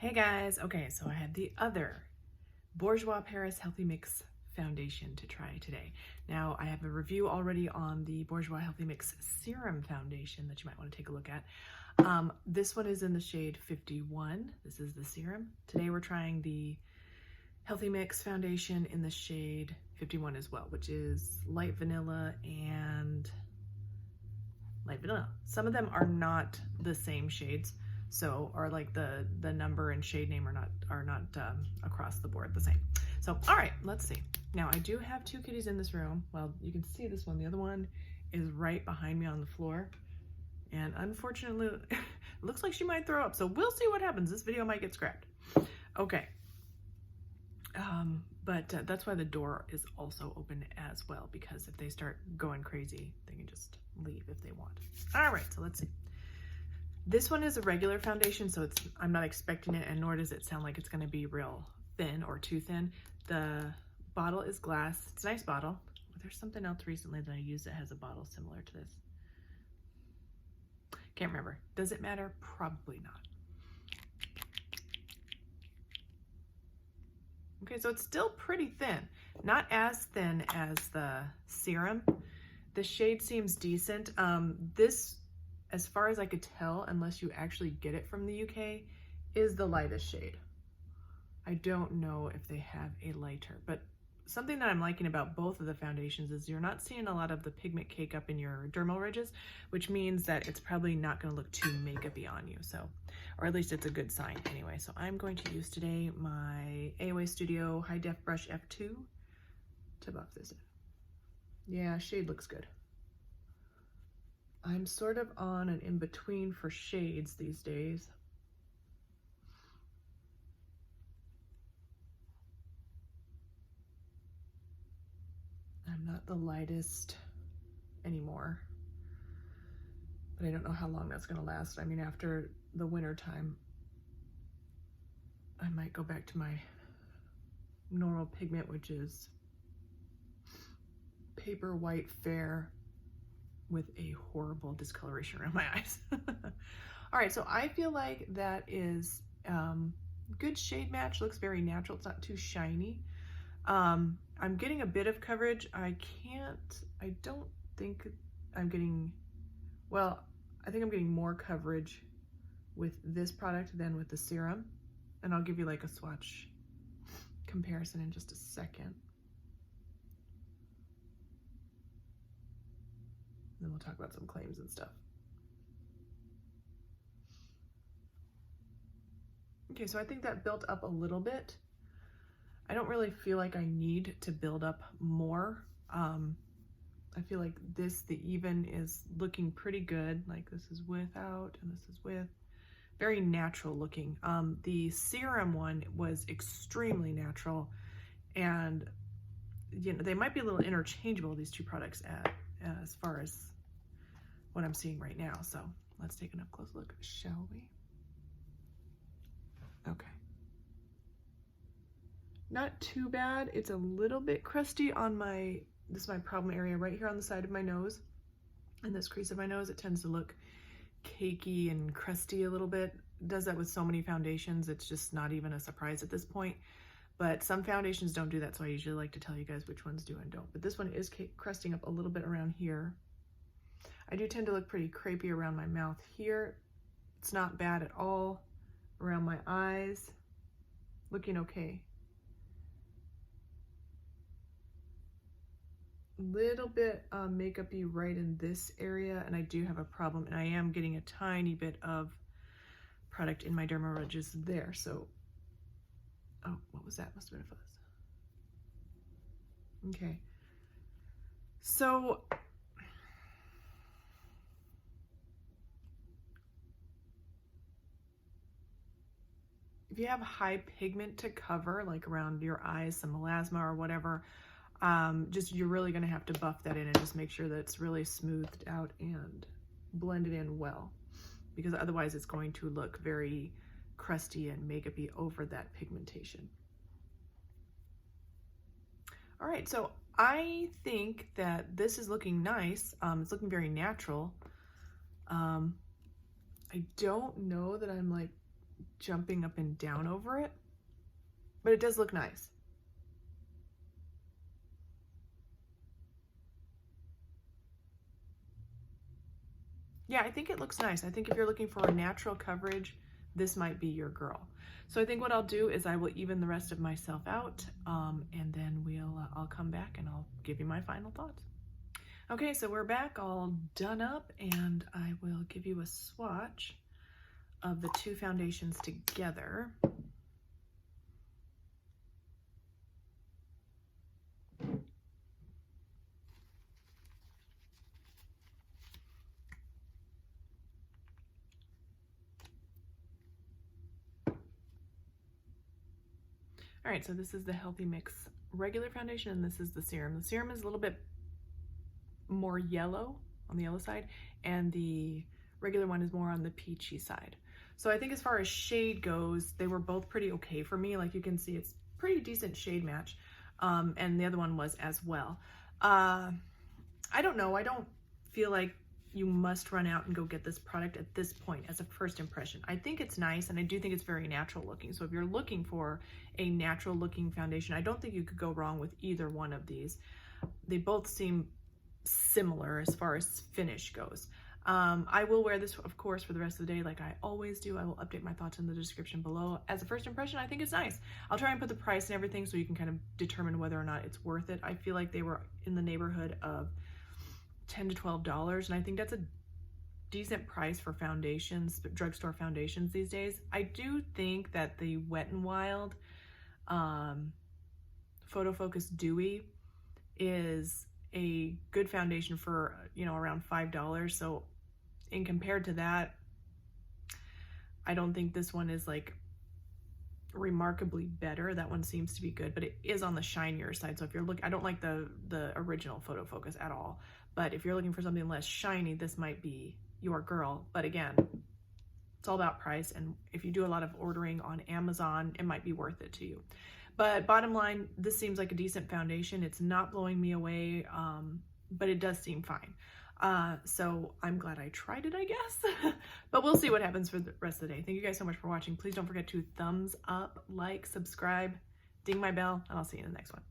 Hey guys, okay, so I had the other Bourgeois Paris Healthy Mix foundation to try today. Now, I have a review already on the Bourgeois Healthy Mix Serum Foundation that you might want to take a look at. This one is in the shade 51. This is the serum. Today we're trying the Healthy Mix foundation in the shade 51 as well, which is light vanilla and light vanilla. Some of them are not the same shades. So, or like the number and shade name are not across the board the same. So, all right, let's see. Now, I do have two kitties in this room. Well, you can see this one. The other one is right behind me on the floor. And unfortunately, it looks like she might throw up. So we'll see what happens. This video might get scrapped. Okay. But that's why the door is also open as well, because if they start going crazy, they can just leave if they want. All right, so let's see. This one is a regular foundation, so I'm not expecting it, and nor does it sound like it's gonna be real thin or too thin. The bottle is glass. It's a nice bottle. There's something else recently that I used that has a bottle similar to this. Can't remember. Does it matter? Probably not. Okay, so it's still pretty thin. Not as thin as the serum. The shade seems decent. This, as far as I could tell, unless you actually get it from the UK, is the lightest shade. I don't know if they have a lighter, but something that I'm liking about both of the foundations is you're not seeing a lot of the pigment cake up in your dermal ridges, which means that it's probably not going to look too makeup-y on you. So, or at least it's a good sign anyway. So I'm going to use today my AOA Studio High Def Brush F2 to buff this in. Yeah, shade looks good. I'm sort of on an in-between for shades these days. I'm not the lightest anymore, but I don't know how long that's gonna last. I mean, after the winter time, I might go back to my normal pigment, which is paper white fair with a horrible discoloration around my eyes. All right, so I feel like that is good shade match. Looks very natural. It's not too shiny. I'm getting a bit of coverage. I don't think I'm getting, well, I think I'm getting more coverage with this product than with the serum. And I'll give you like a swatch comparison in just a second. Then we'll talk about some claims and stuff. Okay, so I think that built up a little bit. I don't really feel like I need to build up more. I feel like the even is looking pretty good. Like this is without and this is with. Very natural looking. The serum one was extremely natural, and you know, they might be a little interchangeable, these two products, as far as what I'm seeing right now. So let's take an up close look, shall we? Okay. Not too bad. It's a little bit crusty on this is my problem area right here on the side of my nose. In this crease of my nose, it tends to look cakey and crusty a little bit. It does that with so many foundations. It's just not even a surprise at this point. But some foundations don't do that, so I usually like to tell you guys which ones do and don't. But this one is crusting up a little bit around here. I do tend to look pretty crepey around my mouth here. It's not bad at all. Around my eyes, looking okay. Little bit makeup-y right in this area, and I do have a problem, and I am getting a tiny bit of product in my dermal ridges there. So, oh, what was that? Must have been a fuzz. Okay. So, if you have high pigment to cover, like around your eyes, some melasma or whatever, you're really going to have to buff that in and just make sure that it's really smoothed out and blended in well, because otherwise it's going to look very crusty and makeup-y over that pigmentation. All right, so I think that this is looking nice. It's looking very natural. I don't know that I'm like jumping up and down over it, but it does look nice. Yeah, I think it looks nice. I think if you're looking for a natural coverage, this might be your girl. So I think what I'll do is I will even the rest of myself out, and then I'll come back and I'll give you my final thoughts. Okay, so we're back all done up, and I will give you a swatch of the two foundations together. All right, so this is the Healthy Mix regular foundation, and this is the serum. The serum is a little bit more yellow on the yellow side, and the regular one is more on the peachy side. So I think as far as shade goes, they were both pretty okay for me. Like you can see, it's pretty decent shade match, and the other one was as well. I don't know. I don't feel like you must run out and go get this product at this point as a first impression. I think it's nice, and I do think it's very natural looking. So if you're looking for a natural looking foundation, I don't think you could go wrong with either one of these. They both seem similar as far as finish goes. I will wear this, of course, for the rest of the day like I always do. I will update my thoughts in the description below. As a first impression, I think it's nice. I'll try and put the price and everything so you can kind of determine whether or not it's worth it. I feel like they were in the neighborhood of $10 to $12, and I think that's a decent price for foundations, drugstore foundations these days. I do think that the Wet n Wild Photo Focus Dewy is a good foundation for, you know, around $5. So in compared to that, I don't think this one is like remarkably better. That one seems to be good, but it is on the shinier side. So if you're looking, I don't like the original Photo Focus at all, but if you're looking for something less shiny, this might be your girl. But again, it's all about price, and if you do a lot of ordering on Amazon, it might be worth it to you. But bottom line, this seems like a decent foundation. It's not blowing me away, but it does seem fine. So I'm glad I tried it, I guess. But we'll see what happens for the rest of the day. Thank you guys so much for watching. Please don't forget to thumbs up, like, subscribe, ding my bell, and I'll see you in the next one.